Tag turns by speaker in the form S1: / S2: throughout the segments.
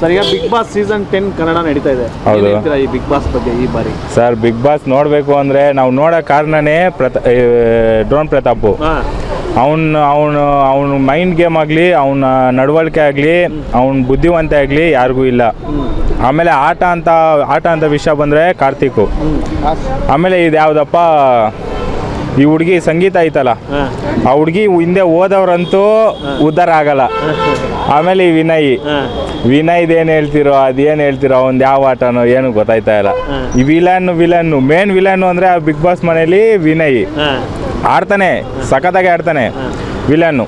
S1: Sir ಈಗ big boss season 10 Kannada ನಡೀತಾ ಇದೆ.
S2: ಹೌದು.
S1: ಈ ಬಿಗ್ ಬಾಸ್ ಬಗ್ಗೆ ಈ ಬಾರಿ
S2: ಸರ್ ಬಿಗ್ ಬಾಸ್ ನೋಡಬೇಕು ಅಂದರೆ ನಾವು ನೋಡೋ ಕಾರಣನೇ ಡ್ರೋನ್ ಪ್ರತಾಪ್. ಅವನು ಮೈಂಡ್ ಗೇಮ್ ಆಗಲಿ, ಅವನ ನಡವಳಿಕೆ ಆಗಲಿ, ಅವನ ಬುದ್ಧಿವಂತೆ ಆಗಲಿ ಯಾರಿಗೂ ಇಲ್ಲ. ಆಮೇಲೆ ಆಟ ಅಂತ ವಿಷಯ ಬಂದರೆ ಕಾರ್ತಿಕ್. ಆಮೇಲೆ ಇದು ಯಾವುದಪ್ಪ ಈ ಹುಡುಗಿ ಸಂಗೀತ ಐತಲ್ಲ, ಆ ಹುಡುಗಿ ಹಿಂದೆ ಹೋದವ್ರಂತೂ ಉದ್ಧಾರ ಆಗಲ್ಲ. ಆಮೇಲೆ ಈ ವಿನಯ್ದೇನು ಹೇಳ್ತಿರೋ ಅದೇನು ಹೇಳ್ತಿರೋ ಒಂದು ಯಾವ ಆಟನೋ ಏನು ಗೊತ್ತಾಯ್ತಾ ಇಲ್ಲ. ಈ ವಿಲನ್ನು ಮೇನ್ ವಿಲನ್ನು ಅಂದರೆ ಆ ಬಿಗ್ ಬಾಸ್ ಮನೇಲಿ ವಿನಯ್ ಆಡ್ತಾನೆ, ಸಖತ್ತಾಗಿ ಆಡ್ತಾನೆ. ವಿಲನ್ನು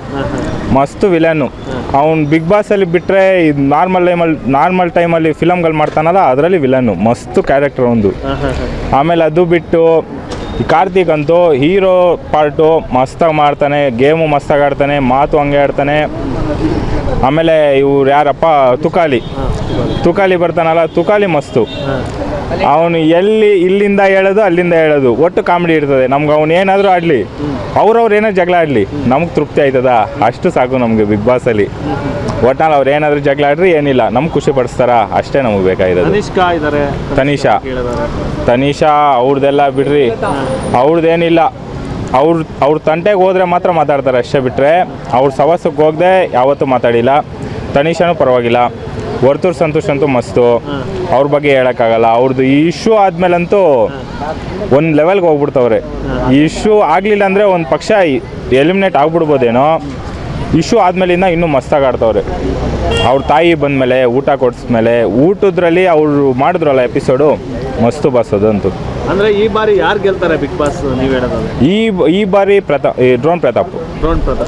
S2: ಮಸ್ತು ವಿಲನ್ನು. ಅವ್ನು ಬಿಗ್ ಬಾಸಲ್ಲಿ ಬಿಟ್ಟರೆ ಇದು ನಾರ್ಮಲ್ ಟೈಮಲ್ಲಿ ಫಿಲಮ್ಗಳು ಮಾಡ್ತಾನಲ್ಲ, ಅದರಲ್ಲಿ ವಿಲನ್ನು ಮಸ್ತು ಕ್ಯಾರೆಕ್ಟರ್ ಒಂದು. ಆಮೇಲೆ ಅದು ಬಿಟ್ಟು ಕಾರ್ತಿಕ್ ಅಂತೂ ಹೀರೋ ಪಾರ್ಟು ಮಸ್ತಾಗಿ ಮಾಡ್ತಾನೆ, ಗೇಮು ಮಸ್ತಾಗಿ ಆಡ್ತಾನೆ, ಮಾತು ಹಂಗೆ ಆಡ್ತಾನೆ. ಆಮೇಲೆ ಇವ್ರು ಯಾರಪ್ಪ ತುಕಾಲಿ ಬರ್ತಾನಲ್ಲ, ತುಕಾಲಿ ಮಸ್ತು. ಅವನು ಇಲ್ಲಿಂದ ಹೇಳೋದು ಅಲ್ಲಿಂದ ಹೇಳೋದು, ಒಟ್ಟು ಕಾಮಿಡಿ ಇರ್ತದೆ ನಮ್ಗೆ. ಅವ್ನು ಏನಾದರೂ ಆಡಲಿ, ಅವ್ರವ್ರು ಏನೋ ಜಗಳ ಆಡಲಿ, ನಮ್ಗೆ ತೃಪ್ತಿ ಆಯ್ತದ, ಅಷ್ಟು ಸಾಕು ನಮಗೆ ಬಿಗ್ ಬಾಸಲ್ಲಿ. ಒಟ್ನಲ್ಲಿ ಅವ್ರು ಏನಾದರೂ ಜಗಳ ಆಡ್ರಿ ಏನಿಲ್ಲ, ನಮ್ಗೆ ಖುಷಿ ಪಡಿಸ್ತಾರ, ಅಷ್ಟೇ ನಮಗೆ ಬೇಕಾಗಿರೋದು. ತನಿಷಾ ಅವ್ರದ್ದೆಲ್ಲ ಬಿಡ್ರಿ, ಅವ್ರದ್ದೇನಿಲ್ಲ. ಅವ್ರ ತಂಟೆಗೆ ಹೋದರೆ ಮಾತ್ರ ಮಾತಾಡ್ತಾರೆ ಅಷ್ಟೇ, ಬಿಟ್ಟರೆ ಅವ್ರ ಸವಾಸಕ್ಕೆ ಹೋಗದೆ ಯಾವತ್ತೂ ಮಾತಾಡಿಲ್ಲ. ತನಿಷಾನು ಪರವಾಗಿಲ್ಲ. ವರ್ತೂರ್ ಸಂತೋಷ್ ಅಂತೂ ಮಸ್ತು, ಅವ್ರ ಬಗ್ಗೆ ಹೇಳೋಕ್ಕಾಗಲ್ಲ. ಅವ್ರದ್ದು ಈ ಇಶ್ಯೂ ಆದಮೇಲಂತೂ ಒಂದು ಲೆವೆಲ್ಗೆ ಹೋಗ್ಬಿಡ್ತವ್ರೆ. ಈ ಇಶ್ಯೂ ಆಗಲಿಲ್ಲ ಅಂದರೆ ಒಂದು ಪಕ್ಷ ಎಲಿಮಿನೇಟ್ ಆಗ್ಬಿಡ್ಬೋದೇನೋ. ಇಶ್ಯೂ ಆದಮೇಲಿಂದ ಇನ್ನೂ ಮಸ್ತಾಗಿ ಆಡ್ತವ್ರೆ. ಅವ್ರ ತಾಯಿ ಬಂದಮೇಲೆ, ಊಟ ಕೊಡಿಸ್ಮೇಲೆ, ಊಟದ್ರಲ್ಲಿ ಅವರು ಮಾಡಿದ್ರಲ್ಲ ಎಪಿಸೋಡು ಮಸ್ತು ಬಾಸ್ ಅದಂತೂ.
S1: ಅಂದರೆ ಈ ಬಾರಿ ಯಾರು ಗೆಲ್ತಾರೆ ಬಿಗ್ ಬಾಸ್ ನೀವು ಹೇಳೋದಾದ್ರೆ?
S2: ಈ ಬಾರಿ ಡ್ರೋನ್ ಪ್ರತಾಪ್.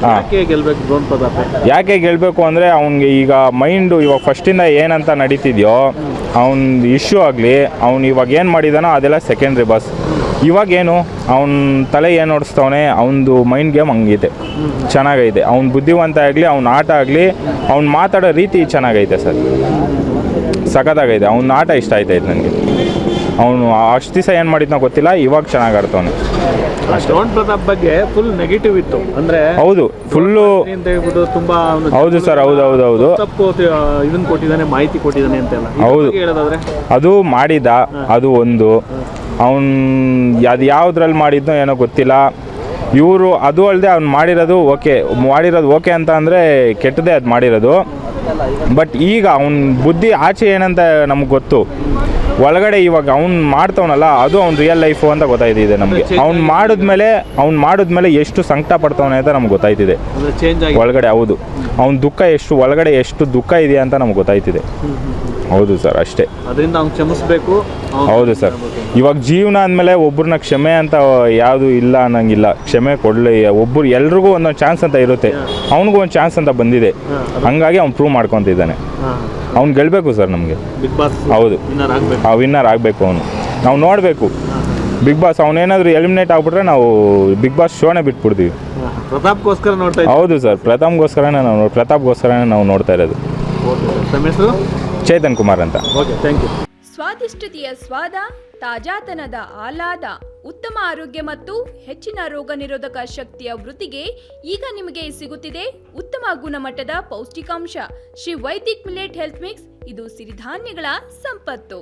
S1: ಯಾಕೆ ಗೆಲ್ಬೇಕು ಡ್ರೋನ್ ಪ್ರತಾಪ್?
S2: ಯಾಕೆ ಗೆಲ್ಲಬೇಕು ಅಂದರೆ ಅವ್ನಿಗೆ ಈಗ ಮೈಂಡು ಇವಾಗ ಫಸ್ಟಿಂದ ಏನಂತ ನಡೀತಿದೆಯೋ, ಅವ್ನ ಇಶ್ಯೂ ಆಗಲಿ, ಅವ್ನು ಇವಾಗ ಏನು ಮಾಡಿದಾನೋ ಅದೆಲ್ಲ ಸೆಕೆಂಡ್ರಿ ಬಾಸ್. ಇವಾಗೇನು ಅವ್ನ ತಲೆ ಏನು ಓಡಿಸ್ತವನೆ, ಅವನದು ಮೈಂಡ್ ಗೇಮ್ ಹಂಗಿದೆ, ಚೆನ್ನಾಗೈತೆ. ಅವ್ನ ಬುದ್ಧಿವಂತ ಆಗಲಿ, ಅವ್ನ ಆಟ ಆಗಲಿ, ಅವ್ನು ಮಾತಾಡೋ ರೀತಿ ಚೆನ್ನಾಗೈತೆ ಸರ್, ಸಖತ್ತಾಗೈತೆ. ಅವ್ನ ಆಟ ಇಷ್ಟ ಆಯ್ತೈತೆ ನನಗೆ. ಅವನು ಅಷ್ಟು ದಿವಸ ಏನು ಮಾಡಿದ್ನೋ ಗೊತ್ತಿಲ್ಲ, ಇವಾಗ ಚೆನ್ನಾಗಿ ಆಡ್ತಾವನೆ.
S1: ಡ್ರೋನ್ ಪ್ರತಾಪ್ ಬಗ್ಗೆ ಫುಲ್ ನೆಗೆಟಿವ್ ಇತ್ತು, ಅಂದರೆ
S2: ಹೌದು ಫುಲ್ಲು
S1: ಅಂತ ಹೇಳ್ಬಿಟ್ಟು ತುಂಬ.
S2: ಹೌದು ಸರ್, ಹೌದು
S1: ತಪ್ಪು ಇದನ್ನು ಕೊಟ್ಟಿದ್ದಾನೆ, ಮಾಹಿತಿ ಕೊಟ್ಟಿದ್ದಾನೆ ಅಂತೆಲ್ಲ.
S2: ಹೌದು
S1: ಹೇಳೋದಾದ್ರೆ ಅದು
S2: ಮಾಡಿದ, ಅದು ಒಂದು ಅವನು ಅದು ಯಾವುದ್ರಲ್ಲಿ ಮಾಡಿದ್ನೋ ಏನೋ ಗೊತ್ತಿಲ್ಲ. ಇವರು ಅದು ಅಲ್ಲದೆ ಅವ್ನು ಮಾಡಿರೋದು ಓಕೆ ಅಂತ ಅಂದರೆ ಕೆಟ್ಟದೇ ಅದು ಮಾಡಿರೋದು. ಬಟ್ ಈಗ ಅವನ ಬುದ್ಧಿ ಆಚೆ ಏನಂತ ನಮ್ಗೆ ಗೊತ್ತು. ಒಳಗಡೆ ಇವಾಗ ಅವ್ನು ಮಾಡ್ತವನಲ್ಲ, ಅದು ಅವ್ನು ರಿಯಲ್ ಲೈಫು ಅಂತ ಗೊತ್ತಾಯ್ತಿದೆ ನಮಗೆ. ಅವ್ನು ಮಾಡಿದ್ಮೇಲೆ ಎಷ್ಟು ಸಂಕಟ ಪಡ್ತವನೆ ಅಂತ ನಮ್ಗೆ ಗೊತ್ತಾಯ್ತಿದೆ ಒಳಗಡೆ. ಹೌದು, ಅವ್ನ ದುಃಖ ಒಳಗಡೆ ಎಷ್ಟು ದುಃಖ ಇದೆಯಾ ಅಂತ ನಮ್ಗೆ ಗೊತ್ತಾಯ್ತಿದೆ. ಹೌದು ಸರ್, ಅಷ್ಟೇ.
S1: ಅದರಿಂದ ಅವ್ನು ಕ್ಷಮಿಸಬೇಕು.
S2: ಹೌದು ಸರ್, ಇವಾಗ ಜೀವನ ಅಂದಮೇಲೆ ಒಬ್ಬರನ್ನ ಕ್ಷಮೆ ಅಂತ ಯಾವುದು ಇಲ್ಲ ಅನ್ನಂಗಿಲ್ಲ. ಕ್ಷಮೆ ಕೊಡಲಿ, ಎಲ್ರಿಗೂ ಒಂದೊಂದು ಚಾನ್ಸ್ ಅಂತ ಇರುತ್ತೆ. ಅವನಿಗೂ ಒಂದು ಚಾನ್ಸ್ ಅಂತ ಬಂದಿದೆ, ಹಂಗಾಗಿ ಅವ್ನು ಪ್ರೂವ್ ಮಾಡ್ಕೊತಿದ್ದಾನೆ. ಅವ್ನು ಗೆಲ್ಲಬೇಕು ಸರ್ ನಮಗೆ
S1: ಬಿಗ್ ಬಾಸ್.
S2: ಹೌದು, ವಿನ್ನರ್ ಆಗಬೇಕು ಅವನು. ನಾವು ನೋಡಬೇಕು ಬಿಗ್ ಬಾಸ್. ಅವನೇನಾದರೂ ಎಲಿಮಿನೇಟ್ ಆಗ್ಬಿಟ್ರೆ ನಾವು ಬಿಗ್ ಬಾಸ್ ಶೋನೇ ಬಿಟ್ಬಿಡ್ತೀವಿ.
S1: ಪ್ರತಾಪ್ಗೋಸ್ಕರ ನೋಡ್ತಾ ಇದ್ದೀವಿ.
S2: ಹೌದು ಸರ್, ಪ್ರತಾಪ್ಗೋಸ್ಕರನೇ ನಾವು ನೋಡ್ತಾ ಇರೋದು. ಚೇತನ್ ಕುಮಾರ್ ಅಂತ.
S1: Okay, thank you.
S3: ಸ್ವಾದಿಷ್ಟತೆಯ ಸ್ವಾದ, ತಾಜಾತನದ ಆಹ್ಲಾದ, ಉತ್ತಮ ಆರೋಗ್ಯ ಮತ್ತು ಹೆಚ್ಚಿನ ರೋಗ ನಿರೋಧಕ ಶಕ್ತಿಯ ವೃದ್ಧಿಗೆ ಈಗ ನಿಮಗೆ ಸಿಗುತ್ತಿದೆ ಉತ್ತಮ ಗುಣಮಟ್ಟದ ಪೌಷ್ಟಿಕಾಂಶ Shri Vaidik millet health mix. ಇದು ಸಿರಿಧಾನ್ಯಗಳ ಸಂಪತ್ತು.